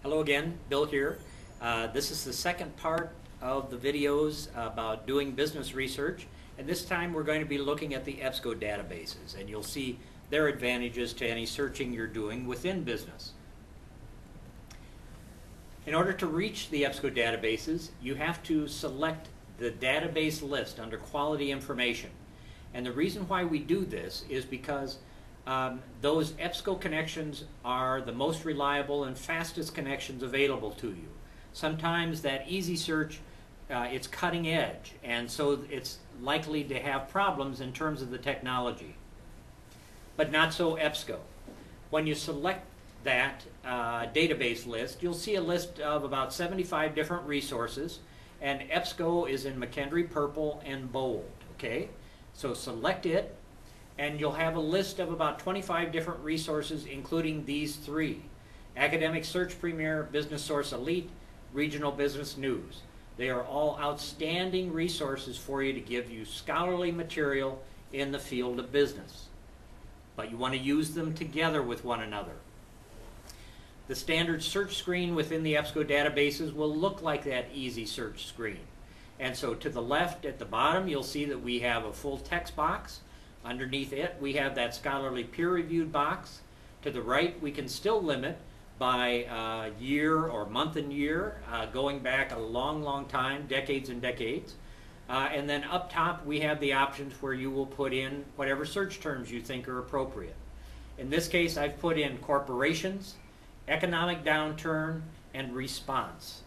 Hello again, Bill here. This is the second part of the videos about doing business research, and this time we're going to be looking at the EBSCO databases, and you'll see their advantages to any searching you're doing within business. In order to reach the EBSCO databases, you have to select the database list under quality information. And the reason why we do this is because those EBSCO connections are the most reliable and fastest connections available to you. Sometimes that easy search, it's cutting edge, and so it's likely to have problems in terms of the technology. But not so EBSCO. When you select that database list, you'll see a list of about 75 different resources, and EBSCO is in McKendree purple and bold. Okay, so select it, and you'll have a list of about 25 different resources, including these three: Academic Search Premier, Business Source Elite, Regional Business News. They are all outstanding resources for you to give you scholarly material in the field of business. But you want to use them together with one another. The standard search screen within the EBSCO databases will look like that easy search screen. And so to the left at the bottom, you'll see that we have a full text box. Underneath it, we have that scholarly peer-reviewed box. To the right, we can still limit by year or month and year, going back a long, long time, decades and decades. And then up top, we have the options where you will put in whatever search terms you think are appropriate. In this case, I've put in corporations, economic downturn, and response.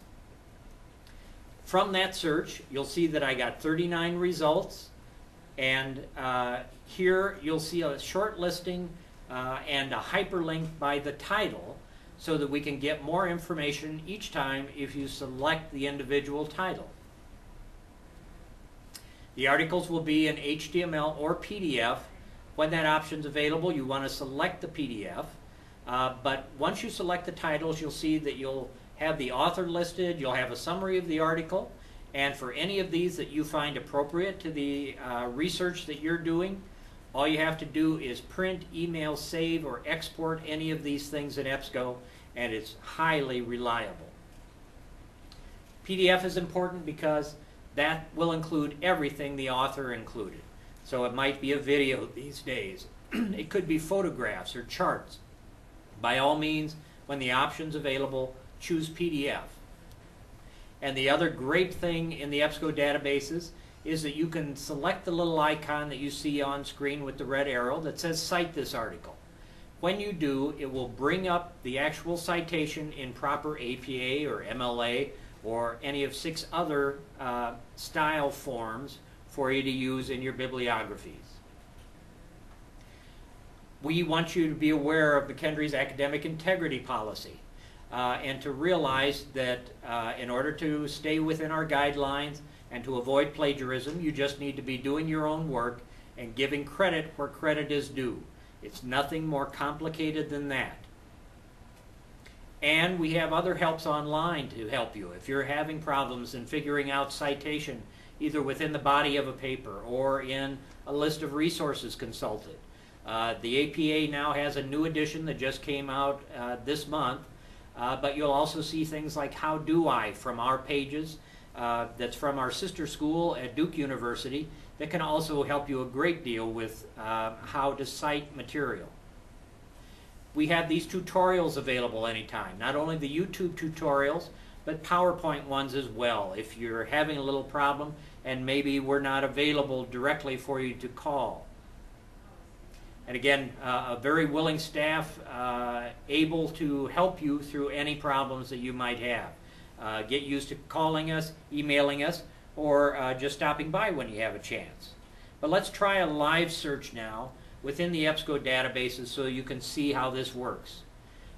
From that search, you'll see that I got 39 results. And here you'll see a short listing and a hyperlink by the title, so that we can get more information each time if you select the individual title. The articles will be in HTML or PDF. When that option's available, you want to select the PDF. But once you select the titles, you'll see that you'll have the author listed, you'll have a summary of the article, and for any of these that you find appropriate to the research that you're doing, all you have to do is print, email, save, or export any of these things in EBSCO, and it's highly reliable. PDF is important because that will include everything the author included. So it might be a video these days. It could be photographs or charts. By all means, when the option's available, choose PDF. And the other great thing in the EBSCO databases is that you can select the little icon that you see on screen with the red arrow that says Cite this article. When you do, it will bring up the actual citation in proper APA or MLA or any of 6 other style forms for you to use in your bibliographies. We want you to be aware of McKendree's academic integrity policy. And to realize that in order to stay within our guidelines and to avoid plagiarism, you just need to be doing your own work and giving credit where credit is due. It's nothing more complicated than that. And we have other helps online to help you. If you're having problems in figuring out citation, either within the body of a paper or in a list of resources consulted. The APA now has a new edition that just came out this month. But you'll also see things like How Do I from our pages, that's from our sister school at Duke University, that can also help you a great deal with how to cite material. We have these tutorials available anytime, not only the YouTube tutorials, but PowerPoint ones as well, if you're having a little problem and maybe we're not available directly for you to call. And again, a very willing staff able to help you through any problems that you might have. Get used to calling us, emailing us, or just stopping by when you have a chance. But let's try a live search now within the EBSCO databases so you can see how this works.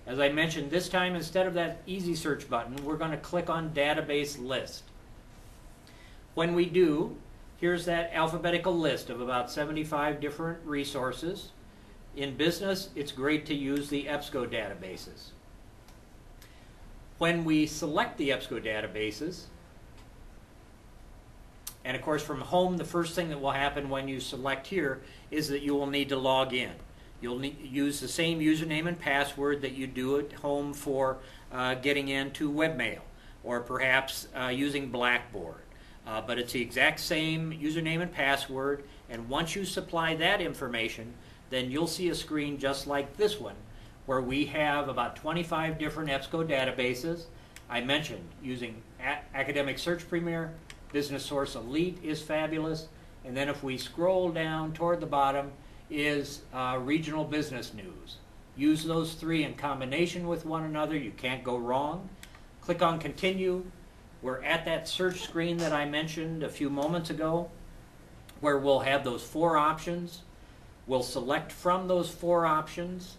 As I mentioned, this time instead of that easy search button, we're going to click on Database List. When we do, here's that alphabetical list of about 75 different resources. In business, it's great to use the EBSCO databases. When we select the EBSCO databases, and of course from home, the first thing that will happen when you select here is that you will need to log in. You'll use the same username and password that you do at home for getting into webmail, or perhaps using Blackboard. But it's the exact same username and password, and once you supply that information, then you'll see a screen just like this one, where we have about 25 different EBSCO databases. I mentioned using Academic Search Premier, Business Source Elite is fabulous, and then if we scroll down toward the bottom is regional business news. Use those three in combination with one another. You can't go wrong. Click on Continue. We're at that search screen that I mentioned a few moments ago, where we'll have those 4 options. We'll select from those 4 options.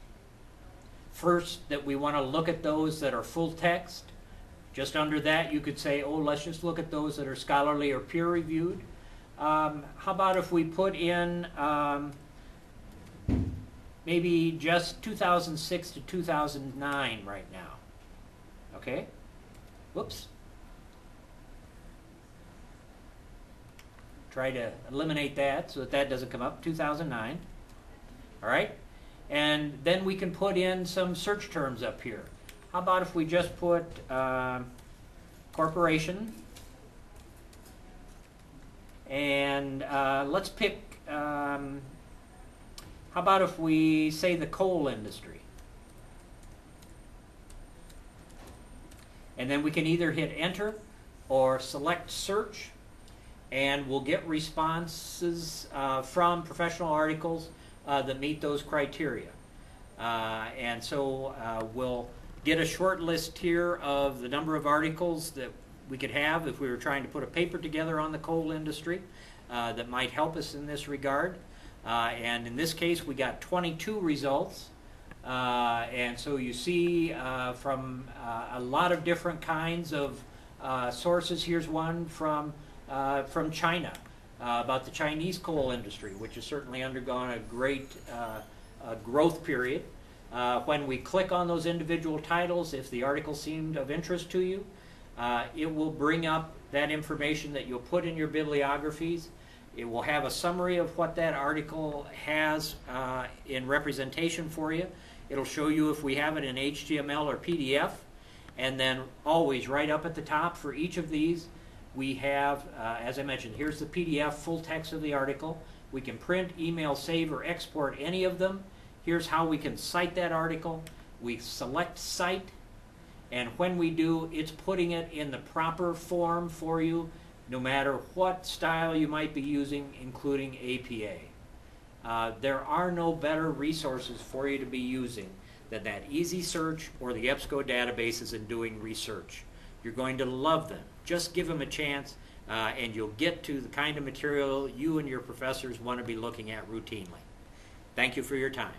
First, that we want to look at those that are full text. Just under that, you could say, oh, let's just look at those that are scholarly or peer-reviewed. How about if we put in maybe just 2006 to 2009 right now? Okay? Whoops. Try to eliminate that so that that doesn't come up. 2009. All right? And then we can put in some search terms up here. How about if we just put corporation, and let's pick, how about if we say the coal industry? And then we can either hit enter or select search, and we'll get responses from professional articles that meet those criteria. And so we'll get a short list here of the number of articles that we could have if we were trying to put a paper together on the coal industry that might help us in this regard. And in this case, we got 22 results. And so you see from a lot of different kinds of sources. Here's one from China about the Chinese coal industry, which has certainly undergone a great growth period. When we click on those individual titles, if the article seemed of interest to you, it will bring up that information that you'll put in your bibliographies. It will have a summary of what that article has in representation for you. It'll show you if we have it in HTML or PDF. And then always right up at the top for each of these, we have, as I mentioned, here's the PDF full text of the article. We can print, email, save, or export any of them. Here's how we can cite that article. We select Cite, and when we do, it's putting it in the proper form for you, no matter what style you might be using, including APA. There are no better resources for you to be using than that Easy Search or the EBSCO databases in doing research. You're going to love them. Just give them a chance, and you'll get to the kind of material you and your professors want to be looking at routinely. Thank you for your time.